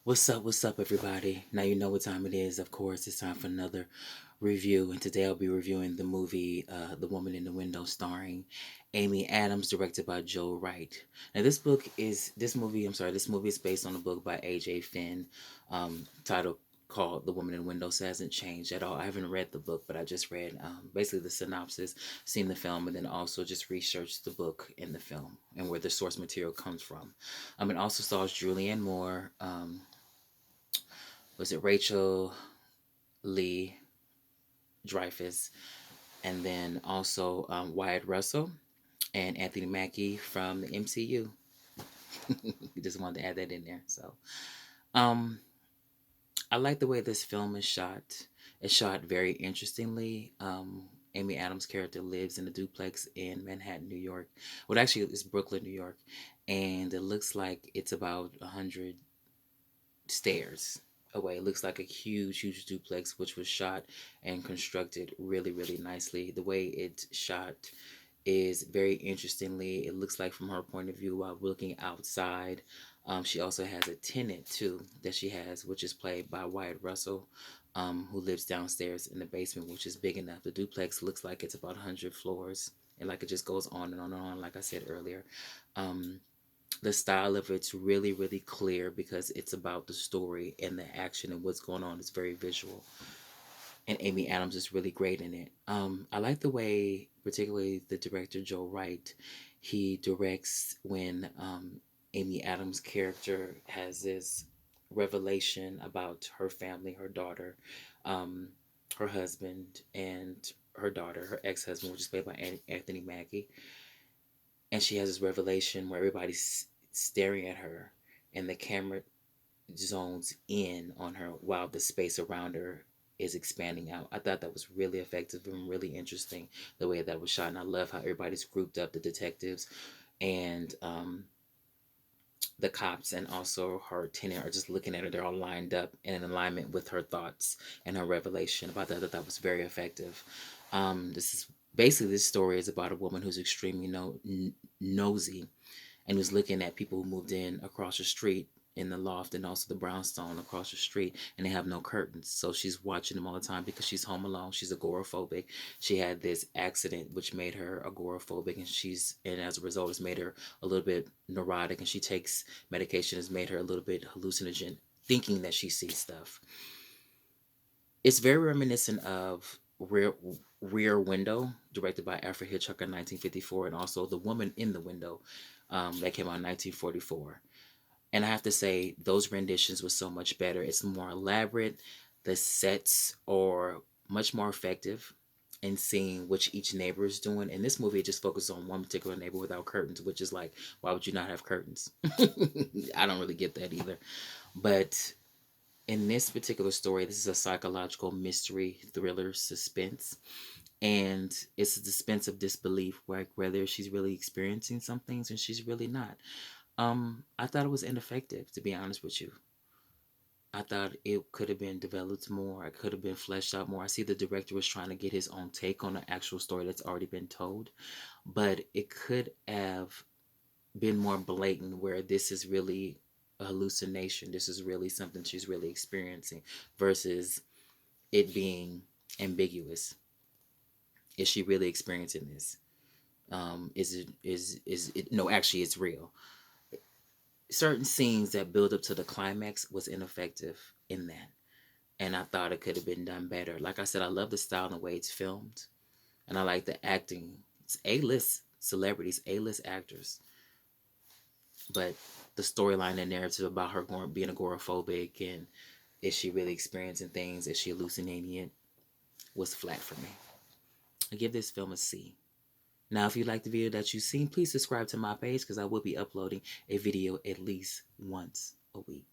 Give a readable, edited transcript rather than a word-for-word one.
What's up, everybody? Now you know what time it is. Of course, it's time for another review. And today I'll be reviewing the movie The Woman in the Window, starring Amy Adams, directed by Joe Wright. Now, this movie is based on a book by A.J. Finn, titled called The Woman in the Window. So it hasn't changed at all. I haven't read the book, but I just read basically the synopsis, seen the film, and then also just researched the book and the film and where the source material comes from. It also stars Julianne Moore. Was it Rachel Lee Dreyfus, and then also Wyatt Russell and Anthony Mackie from the MCU. Just wanted to add that in there. So, um, I like the way this film is shot. It's shot very interestingly. Amy Adams' character lives in a duplex in Manhattan, New York. Well, actually, it's Brooklyn, New York, and it looks like it's about 100 stairs away. It looks like a huge duplex, which was shot and constructed really nicely. The way it's shot is very interestingly. It looks like from her point of view while looking outside. She also has a tenant too that she has, which is played by Wyatt Russell, who lives downstairs in the basement, which is big enough. The duplex looks like it's about 100 floors, and like it just goes on and on and on. Like I said earlier, um, the style of it's really clear because it's about the story and the action and what's going on. It's very visual, and Amy Adams is really great in it. I like the way, particularly the director Joe Wright, he directs when Amy Adams' character has this revelation about her family, her daughter, um, her husband, and her daughter, her ex-husband, which is played by Anthony Mackie, and she has this revelation where everybody's staring at her, and the camera zones in on her while the space around her is expanding out. I thought that was really effective and really interesting the way that was shot, and I love how everybody's grouped up, the detectives and the cops and also her tenant are just looking at her. They're all lined up and in alignment with her thoughts and her revelation about that. That was very effective. This is basically, this story is about a woman who's extremely nosy and was looking at people who moved in across the street in the loft and also the brownstone across the street, and they have no curtains, so she's watching them all the time because she's home alone. She's agoraphobic. She had this accident which made her agoraphobic, and as a result it's made her a little bit neurotic, and she takes medication has made her a little bit hallucinogen, thinking that she sees stuff. It's very reminiscent of Rear Window, directed by Alfred Hitchcock in 1954, and also The Woman in the Window, that came out in 1944. And I have to say, those renditions were so much better. It's more elaborate. The sets are much more effective in seeing which each neighbor is doing. In this movie, it just focuses on one particular neighbor without curtains, which is like, why would you not have curtains? I don't really get that either. But in this particular story, this is a psychological mystery thriller suspense, and it's a suspense of disbelief, like whether she's really experiencing some things and she's really not. I thought it was ineffective, to be honest with you. I thought it could have been developed more. It could have been fleshed out more. I see the director was trying to get his own take on the actual story that's already been told, but it could have been more blatant where this is really a hallucination. This is really something she's really experiencing versus it being ambiguous. Is she really experiencing this? Is it no, actually it's real. Certain scenes that build up to the climax was ineffective in that, and I thought it could have been done better. Like I said, I love the style and the way it's filmed, and I like the acting. It's A-list celebrities, A-list actors, but the storyline and narrative about her going being agoraphobic and is she really experiencing things, is she hallucinating it, was flat for me. I give this film a C. Now, if you like the video that you've seen, please subscribe to my page because I will be uploading a video at least once a week.